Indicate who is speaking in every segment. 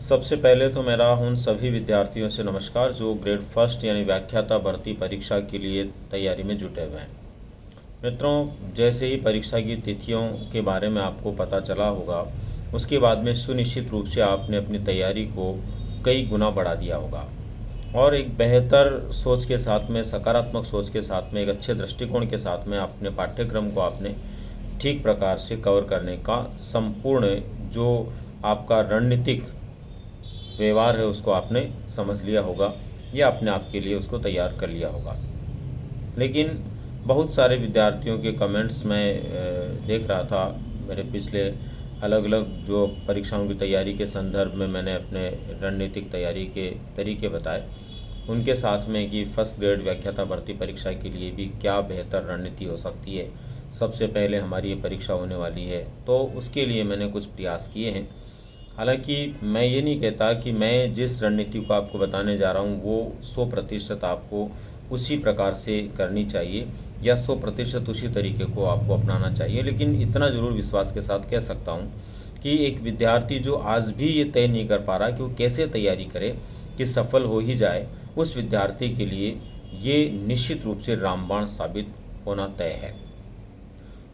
Speaker 1: सबसे पहले तो मेरा उन सभी विद्यार्थियों से नमस्कार जो ग्रेड फर्स्ट यानी व्याख्याता भर्ती परीक्षा के लिए तैयारी में जुटे हुए हैं। मित्रों, जैसे ही परीक्षा की तिथियों के बारे में आपको पता चला होगा, उसके बाद में सुनिश्चित रूप से आपने अपनी तैयारी को कई गुना बढ़ा दिया होगा और एक बेहतर सोच के साथ में, सकारात्मक सोच के साथ में, एक अच्छे दृष्टिकोण के साथ में अपने पाठ्यक्रम को आपने ठीक प्रकार से कवर करने का संपूर्ण जो आपका रणनीतिक व्यवहार है उसको आपने समझ लिया होगा या अपने आप के लिए उसको तैयार कर लिया होगा। लेकिन बहुत सारे विद्यार्थियों के कमेंट्स मैं देख रहा था। मेरे पिछले अलग अलग जो परीक्षाओं की तैयारी के संदर्भ में मैंने अपने रणनीतिक तैयारी के तरीके बताए, उनके साथ में कि फर्स्ट ग्रेड व्याख्याता भर्ती परीक्षा के लिए भी क्या बेहतर रणनीति हो सकती है। सबसे पहले हमारी ये परीक्षा होने वाली है, तो उसके लिए मैंने कुछ प्रयास किए हैं। हालांकि मैं ये नहीं कहता कि मैं जिस रणनीति को आपको बताने जा रहा हूँ वो 100% आपको उसी प्रकार से करनी चाहिए या 100% उसी तरीके को आपको अपनाना चाहिए, लेकिन इतना ज़रूर विश्वास के साथ कह सकता हूँ कि एक विद्यार्थी जो आज भी ये तय नहीं कर पा रहा कि वो कैसे तैयारी करे कि सफल हो ही जाए, उस विद्यार्थी के लिए ये निश्चित रूप से रामबाण साबित होना तय है।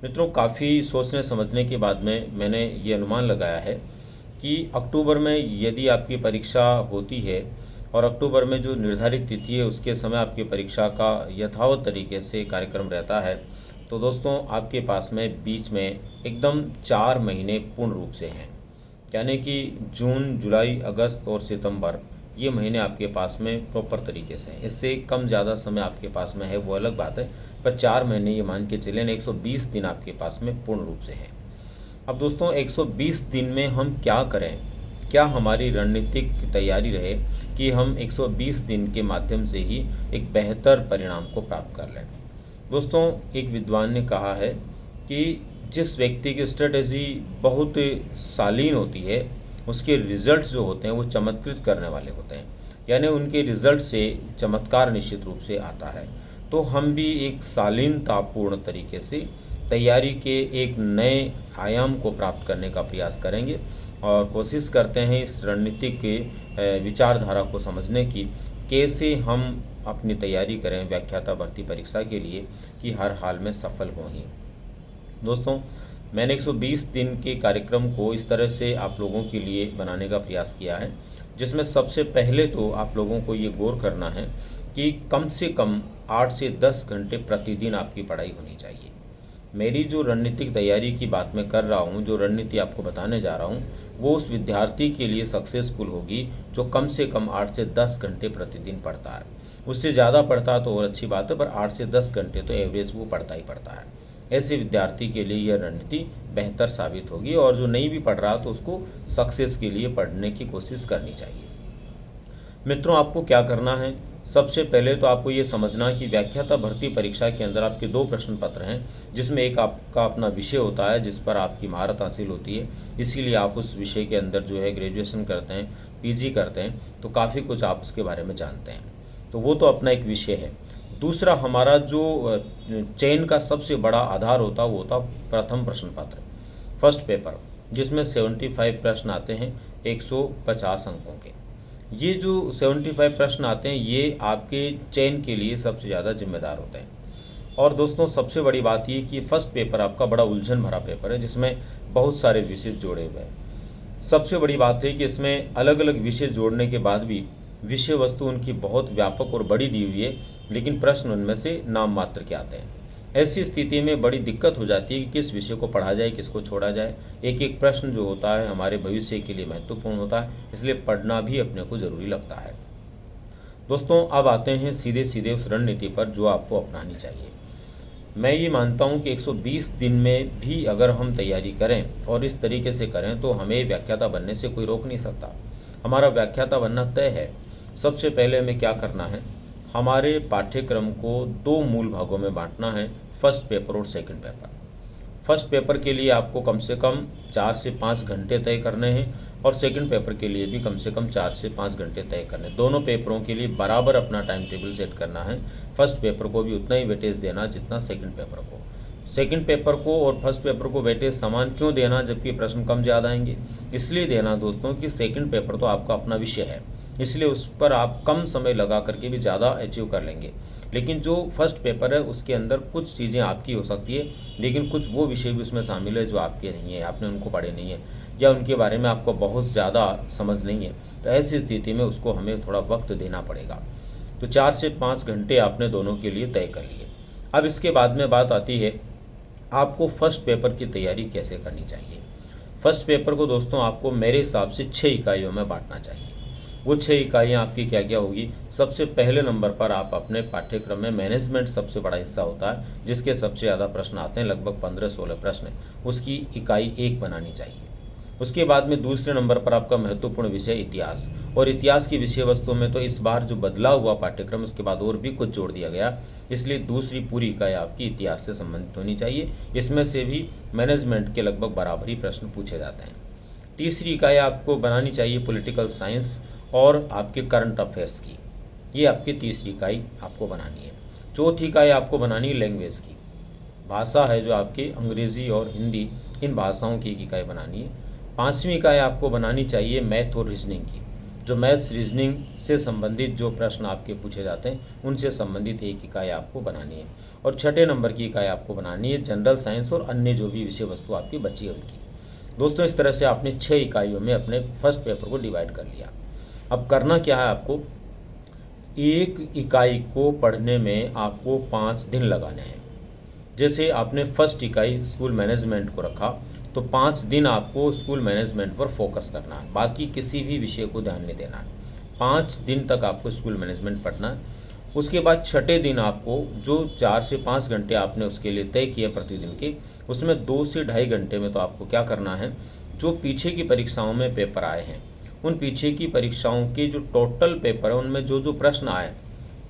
Speaker 1: मित्रों, काफ़ी सोचने समझने के बाद में मैंने ये अनुमान लगाया है कि अक्टूबर में यदि आपकी परीक्षा होती है और अक्टूबर में जो निर्धारित तिथि है उसके समय आपकी परीक्षा का यथावत तरीके से कार्यक्रम रहता है, तो दोस्तों आपके पास में बीच में एकदम 4 महीने पूर्ण रूप से हैं। यानी कि जून, जुलाई, अगस्त और सितंबर, ये महीने आपके पास में प्रॉपर तरीके से हैं। इससे कम ज़्यादा समय आपके पास में है वो अलग बात है, पर 4 महीने ये मान के चलें, 120 दिन आपके पास में पूर्ण रूप से हैं। अब दोस्तों 120 दिन में हम क्या करें, क्या हमारी रणनीतिक तैयारी रहे कि हम 120 दिन के माध्यम से ही एक बेहतर परिणाम को प्राप्त कर लें। दोस्तों, एक विद्वान ने कहा है कि जिस व्यक्ति की स्ट्रेटेजी बहुत शालीन होती है उसके रिजल्ट जो होते हैं वो चमत्कृत करने वाले होते हैं, यानी उनके रिजल्ट से चमत्कार निश्चित रूप से आता है। तो हम भी एक शालीनतापूर्ण तरीके से तैयारी के एक नए आयाम को प्राप्त करने का प्रयास करेंगे और कोशिश करते हैं इस रणनीतिक के विचारधारा को समझने की, कैसे हम अपनी तैयारी करें व्याख्याता भर्ती परीक्षा के लिए कि हर हाल में सफल हों ही। दोस्तों, मैंने 120 दिन के कार्यक्रम को इस तरह से आप लोगों के लिए बनाने का प्रयास किया है, जिसमें सबसे पहले तो आप लोगों को ये गौर करना है कि कम से कम 8 से 10 घंटे प्रतिदिन आपकी पढ़ाई होनी चाहिए। मेरी जो रणनीतिक तैयारी की बात मैं कर रहा हूँ, जो रणनीति आपको बताने जा रहा हूँ, वो उस विद्यार्थी के लिए सक्सेसफुल होगी जो कम से कम 8 से 10 घंटे प्रतिदिन पढ़ता है। उससे ज़्यादा पढ़ता है तो और अच्छी बात है, पर 8 से 10 घंटे तो एवरेज वो पढ़ता ही पढ़ता है। ऐसे विद्यार्थी के लिए यह रणनीति बेहतर साबित होगी और जो नहीं भी पढ़ रहा तो उसको सक्सेस के लिए पढ़ने की कोशिश करनी चाहिए। मित्रों, आपको क्या करना है, सबसे पहले तो आपको ये समझना कि व्याख्याता भर्ती परीक्षा के अंदर आपके 2 प्रश्न पत्र हैं, जिसमें एक आपका अपना विषय होता है जिस पर आपकी महारत हासिल होती है। इसीलिए आप उस विषय के अंदर जो है ग्रेजुएशन करते हैं, पीजी करते हैं, तो काफ़ी कुछ आप उसके बारे में जानते हैं, तो वो तो अपना एक विषय है। दूसरा, हमारा जो चयन का सबसे बड़ा आधार होता है वो होता प्रथम प्रश्न पत्र, फर्स्ट पेपर, जिसमें 75 प्रश्न आते हैं 150 अंकों के। ये जो 75 प्रश्न आते हैं ये आपके चयन के लिए सबसे ज़्यादा जिम्मेदार होते हैं। और दोस्तों, सबसे बड़ी बात ये कि फर्स्ट पेपर आपका बड़ा उलझन भरा पेपर है, जिसमें बहुत सारे विषय जोड़े हुए हैं। सबसे बड़ी बात है कि इसमें अलग अलग विषय जोड़ने के बाद भी विषय वस्तु उनकी बहुत व्यापक और बड़ी दी हुई है, लेकिन प्रश्न उनमें से नाम मात्र के आते हैं। ऐसी स्थिति में बड़ी दिक्कत हो जाती है कि किस विषय को पढ़ा जाए, किसको छोड़ा जाए। एक एक प्रश्न जो होता है हमारे भविष्य के लिए महत्वपूर्ण होता है, इसलिए पढ़ना भी अपने को ज़रूरी लगता है। दोस्तों, अब आते हैं सीधे सीधे उस रणनीति पर जो आपको अपनानी चाहिए। मैं ये मानता हूँ कि 120 दिन में भी अगर हम तैयारी करें और इस तरीके से करें तो हमें व्याख्याता बनने से कोई रोक नहीं सकता। हमारा व्याख्याता बनना तय है। सबसे पहले हमें क्या करना है, हमारे पाठ्यक्रम को 2 मूल भागों में बांटना है, फर्स्ट पेपर और सेकंड पेपर। फर्स्ट पेपर के लिए आपको कम से कम 4 से 5 घंटे तय करने हैं और सेकंड पेपर के लिए भी कम से कम 4 से 5 घंटे तय करने। दोनों पेपरों के लिए बराबर अपना टाइम टेबल सेट करना है। फर्स्ट पेपर को भी उतना ही वेटेज देना जितना सेकंड पेपर को। सेकंड पेपर को और फर्स्ट पेपर को वेटेज समान क्यों देना जबकि प्रश्न कम ज़्यादा आएंगे? इसलिए देना दोस्तों कि सेकंड पेपर तो आपका अपना विषय है, इसलिए उस पर आप कम समय लगा करके भी ज़्यादा अचीव कर लेंगे। लेकिन जो फर्स्ट पेपर है उसके अंदर कुछ चीज़ें आपकी हो सकती है, लेकिन कुछ वो विषय भी उसमें शामिल है जो आपके नहीं है, आपने उनको पढ़े नहीं है या उनके बारे में आपको बहुत ज़्यादा समझ नहीं है। तो ऐसी स्थिति में उसको हमें थोड़ा वक्त देना पड़ेगा। तो 4 से 5 घंटे आपने दोनों के लिए तय कर लिए। अब इसके बाद में बात आती है आपको फर्स्ट पेपर की तैयारी कैसे करनी चाहिए। फर्स्ट पेपर को दोस्तों आपको मेरे हिसाब से 6 इकाइयों में बांटना चाहिए। वो 6 इकाइयाँ आपकी क्या क्या होगी? सबसे पहले नंबर पर आप अपने पाठ्यक्रम में मैनेजमेंट सबसे बड़ा हिस्सा होता है, जिसके सबसे ज़्यादा प्रश्न आते हैं, लगभग 15-16 प्रश्न, उसकी इकाई 1 बनानी चाहिए। उसके बाद में दूसरे नंबर पर आपका महत्वपूर्ण विषय इतिहास, और इतिहास की विषय वस्तु में तो इस बार जो बदला हुआ पाठ्यक्रम उसके बाद और भी कुछ जोड़ दिया गया, इसलिए दूसरी पूरी इकाई आपकी इतिहास से संबंधित होनी चाहिए। इसमें से भी मैनेजमेंट के लगभग बराबर ही प्रश्न पूछे जाते हैं। तीसरी इकाई आपको बनानी चाहिए पॉलिटिकल साइंस और आपके करंट अफेयर्स की, ये आपकी तीसरी इकाई आपको बनानी है। चौथी इकाई आपको बनानी है लैंग्वेज की, भाषा है जो आपकी अंग्रेज़ी और हिंदी, इन भाषाओं की एक इकाई बनानी है। पांचवी इकाई आपको बनानी चाहिए मैथ और रीजनिंग की, जो मैथ्स रीजनिंग से संबंधित जो प्रश्न आपके पूछे जाते हैं उनसे संबंधित एक इकाई आपको बनानी है। और छठे नंबर की इकाई आपको बनानी है जनरल साइंस और अन्य जो भी विषय वस्तु आपकी बची है उनकी। दोस्तों इस तरह से आपने 6 इकाइयों में अपने फर्स्ट पेपर को डिवाइड कर लिया। अब करना क्या है, आपको एक इकाई को पढ़ने में आपको 5 दिन लगाने हैं। जैसे आपने फर्स्ट इकाई स्कूल मैनेजमेंट को रखा तो 5 दिन आपको स्कूल मैनेजमेंट पर फोकस करना है, बाकी किसी भी विषय को ध्यान नहीं देना है। 5 दिन तक आपको स्कूल मैनेजमेंट पढ़ना है। उसके बाद छठे दिन आपको जो 4 से 5 घंटे आपने उसके लिए तय किए प्रतिदिन के, उसमें 2 से ढाई घंटे में तो आपको क्या करना है, जो पीछे की परीक्षाओं में पेपर आए हैं उन पीछे की परीक्षाओं के जो टोटल पेपर है उनमें जो जो प्रश्न आए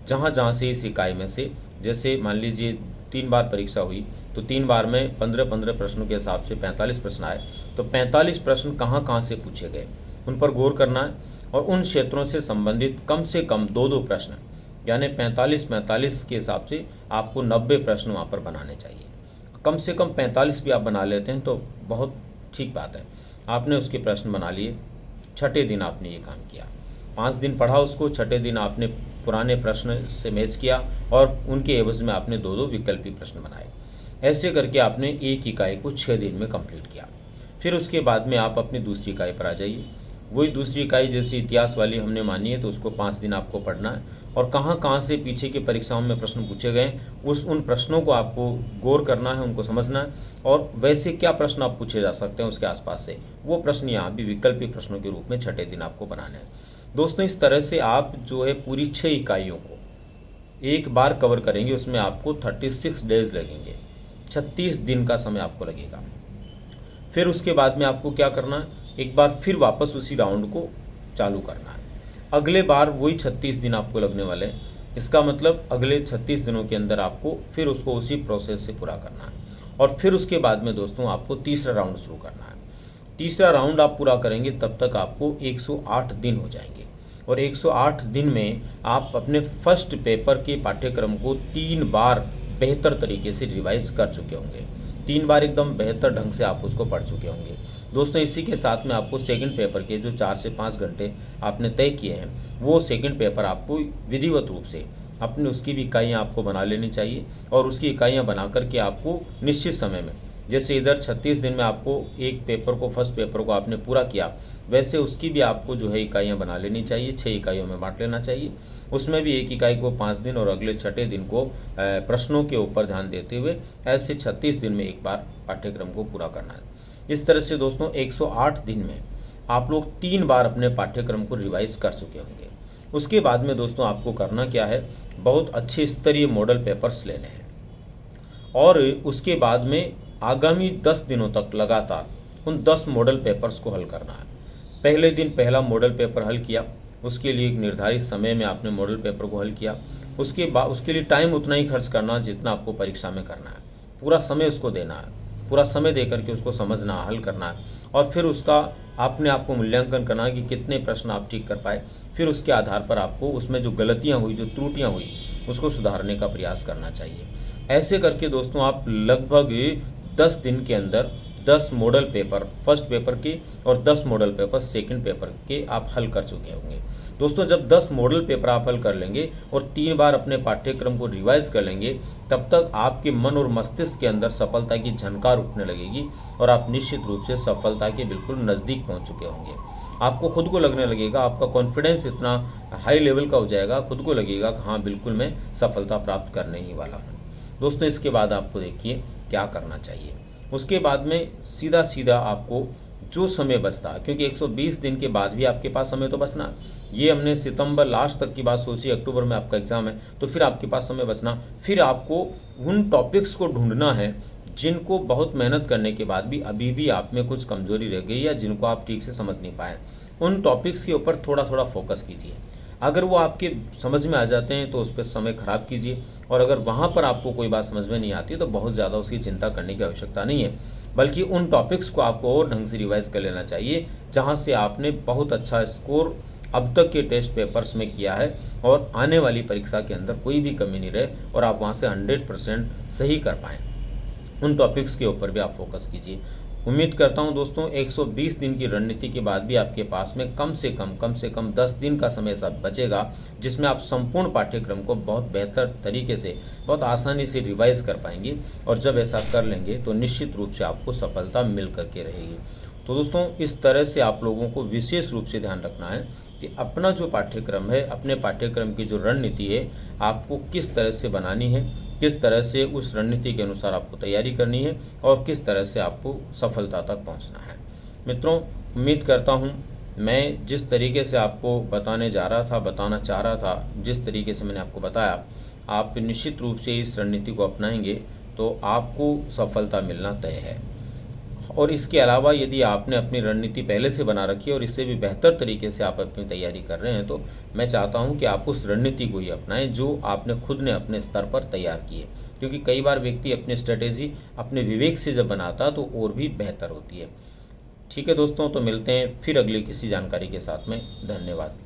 Speaker 1: जहाँ जहाँ से इस इकाई में से, जैसे मान लीजिए 3 बार परीक्षा हुई तो 3 बार में 15-15 प्रश्नों के हिसाब से 45 प्रश्न आए, तो 45 प्रश्न कहाँ कहाँ से पूछे गए उन पर गौर करना है। और उन क्षेत्रों से संबंधित कम से कम 2-2 प्रश्न, यानी 45-45 के हिसाब से आपको 90 प्रश्न वहाँ पर बनाने चाहिए। कम से कम 45 भी आप बना लेते हैं तो बहुत ठीक बात है। आपने उसके प्रश्न बना लिए, छठे दिन आपने ये काम किया, 5 दिन पढ़ा उसको, छठे दिन आपने पुराने प्रश्न से मैच किया और उनके एवज में आपने 2-2 विकल्पी प्रश्न बनाए। ऐसे करके आपने एक इकाई को 6 दिन में कंप्लीट किया। फिर उसके बाद में आप अपनी दूसरी इकाई पर आ जाइए। वही दूसरी इकाई जैसे इतिहास वाली हमने मानी है तो उसको 5 दिन आपको पढ़ना है और कहाँ कहाँ से पीछे की परीक्षाओं में प्रश्न पूछे गए उन प्रश्नों को आपको गौर करना है, उनको समझना है और वैसे क्या प्रश्न आप पूछे जा सकते हैं उसके आसपास से, वो प्रश्न यहाँ भी विकल्पी प्रश्नों के रूप में छठे दिन आपको बनाने हैं। दोस्तों इस तरह से आप जो है पूरी 6 इकाइयों को एक बार कवर करेंगे, उसमें आपको 36 डेज लगेंगे, 36 दिन का समय आपको लगेगा। फिर उसके बाद में आपको क्या करना है, एक बार फिर वापस उसी राउंड को चालू करना है। अगले बार वही 36 दिन आपको लगने वाले हैं। इसका मतलब अगले 36 दिनों के अंदर आपको फिर उसको उसी प्रोसेस से पूरा करना है। और फिर उसके बाद में दोस्तों आपको तीसरा राउंड शुरू करना है। तीसरा राउंड आप पूरा करेंगे तब तक आपको 108 दिन हो जाएंगे और 108 दिन में आप अपने फर्स्ट पेपर के पाठ्यक्रम को 3 बार बेहतर तरीके से रिवाइज कर चुके होंगे, 3 बार एकदम बेहतर ढंग से आप उसको पढ़ चुके होंगे। दोस्तों इसी के साथ में आपको सेकंड पेपर के जो 4 से 5 घंटे आपने तय किए हैं वो सेकंड पेपर आपको विधिवत रूप से अपने उसकी भी इकाइयाँ आपको बना लेनी चाहिए और उसकी इकाइयाँ बना करके आपको निश्चित समय में, जैसे इधर 36 दिन में आपको एक पेपर को फर्स्ट पेपर को आपने पूरा किया, वैसे उसकी भी आपको जो है इकाइयाँ बना लेनी चाहिए, 6 इकाइयों में बांट लेना चाहिए। उसमें भी एक इकाई को 5 दिन और अगले छठे दिन को प्रश्नों के ऊपर ध्यान देते हुए ऐसे 36 दिन में एक बार पाठ्यक्रम को पूरा करना है। इस तरह से दोस्तों 108 दिन में आप लोग 3 बार अपने पाठ्यक्रम को रिवाइज कर चुके होंगे। उसके बाद में दोस्तों आपको करना क्या है, बहुत अच्छे स्तरीय मॉडल पेपर्स लेने हैं और उसके बाद में आगामी 10 दिनों तक लगातार उन 10 मॉडल पेपर्स को हल करना है। पहले दिन पहला मॉडल पेपर हल किया, उसके लिए एक निर्धारित समय में आपने मॉडल पेपर को हल किया। उसके बाद उसके लिए टाइम उतना ही खर्च करना जितना आपको परीक्षा में करना है, पूरा समय उसको देना है, पूरा समय दे करके उसको समझना, हल करना है और फिर उसका आपने आपको मूल्यांकन करना है कि कितने प्रश्न आप ठीक कर पाए। फिर उसके आधार पर आपको उसमें जो गलतियाँ हुई, जो त्रुटियाँ हुई, उसको सुधारने का प्रयास करना चाहिए। ऐसे करके दोस्तों आप लगभग 10 दिन के अंदर 10 मॉडल पेपर फर्स्ट पेपर के और 10 मॉडल पेपर सेकंड पेपर के आप हल कर चुके होंगे। दोस्तों जब 10 मॉडल पेपर आप हल कर लेंगे और 3 बार अपने पाठ्यक्रम को रिवाइज कर लेंगे, तब तक आपके मन और मस्तिष्क के अंदर सफलता की झनकार उठने लगेगी और आप निश्चित रूप से सफलता के बिल्कुल नज़दीक पहुंच चुके होंगे। आपको खुद को लगने लगेगा, आपका कॉन्फिडेंस इतना हाई लेवल का हो जाएगा, खुद को लगेगा कि हाँ बिल्कुल मैं सफलता प्राप्त करने ही वाला हूँ। दोस्तों इसके बाद आपको देखिए क्या करना चाहिए। उसके बाद में सीधा सीधा आपको जो समय बचता है, क्योंकि 120 दिन के बाद भी आपके पास समय तो बचना, ये हमने सितंबर लास्ट तक की बात सोची, अक्टूबर में आपका एग्ज़ाम है तो फिर आपके पास समय बचना। फिर आपको उन टॉपिक्स को ढूंढना है जिनको बहुत मेहनत करने के बाद भी अभी भी आप में कुछ कमजोरी रह गई या जिनको आप ठीक से समझ नहीं पाए। उन टॉपिक्स के ऊपर थोड़ा थोड़ा फोकस कीजिए। अगर वो आपके समझ में आ जाते हैं तो उस पर समय खराब कीजिए, और अगर वहाँ पर आपको कोई बात समझ में नहीं आती तो बहुत ज़्यादा उसकी चिंता करने की आवश्यकता नहीं है, बल्कि उन टॉपिक्स को आपको और ढंग से रिवाइज कर लेना चाहिए जहाँ से आपने बहुत अच्छा स्कोर अब तक के टेस्ट पेपर्स में किया है और आने वाली परीक्षा के अंदर कोई भी कमी नहीं रहे और आप वहाँ से 100% सही कर पाएँ। उन टॉपिक्स के ऊपर भी आप फोकस कीजिए। उम्मीद करता हूं दोस्तों 120 दिन की रणनीति के बाद भी आपके पास में कम से कम 10 दिन का समय सब बचेगा, जिसमें आप संपूर्ण पाठ्यक्रम को बहुत बेहतर तरीके से बहुत आसानी से रिवाइज कर पाएंगे। और जब ऐसा कर लेंगे तो निश्चित रूप से आपको सफलता मिल करके रहेगी। तो दोस्तों इस तरह से आप लोगों को विशेष रूप से ध्यान रखना है कि अपना जो पाठ्यक्रम है, अपने पाठ्यक्रम की जो रणनीति है, आपको किस तरह से बनानी है, किस तरह से उस रणनीति के अनुसार आपको तैयारी करनी है और किस तरह से आपको सफलता तक पहुंचना है। मित्रों उम्मीद करता हूं मैं जिस तरीके से आपको बताना चाह रहा था, जिस तरीके से मैंने आपको बताया, आप निश्चित रूप से इस रणनीति को अपनाएंगे तो आपको सफलता मिलना तय है। और इसके अलावा यदि आपने अपनी रणनीति पहले से बना रखी है और इससे भी बेहतर तरीके से आप अपनी तैयारी कर रहे हैं, तो मैं चाहता हूं कि आप उस रणनीति को ही अपनाएं जो आपने खुद ने अपने स्तर पर तैयार की है। क्योंकि कई बार व्यक्ति अपनी स्ट्रेटेजी अपने विवेक से जब बनाता तो और भी बेहतर होती है। ठीक है दोस्तों, तो मिलते हैं फिर अगली किसी जानकारी के साथ में। धन्यवाद।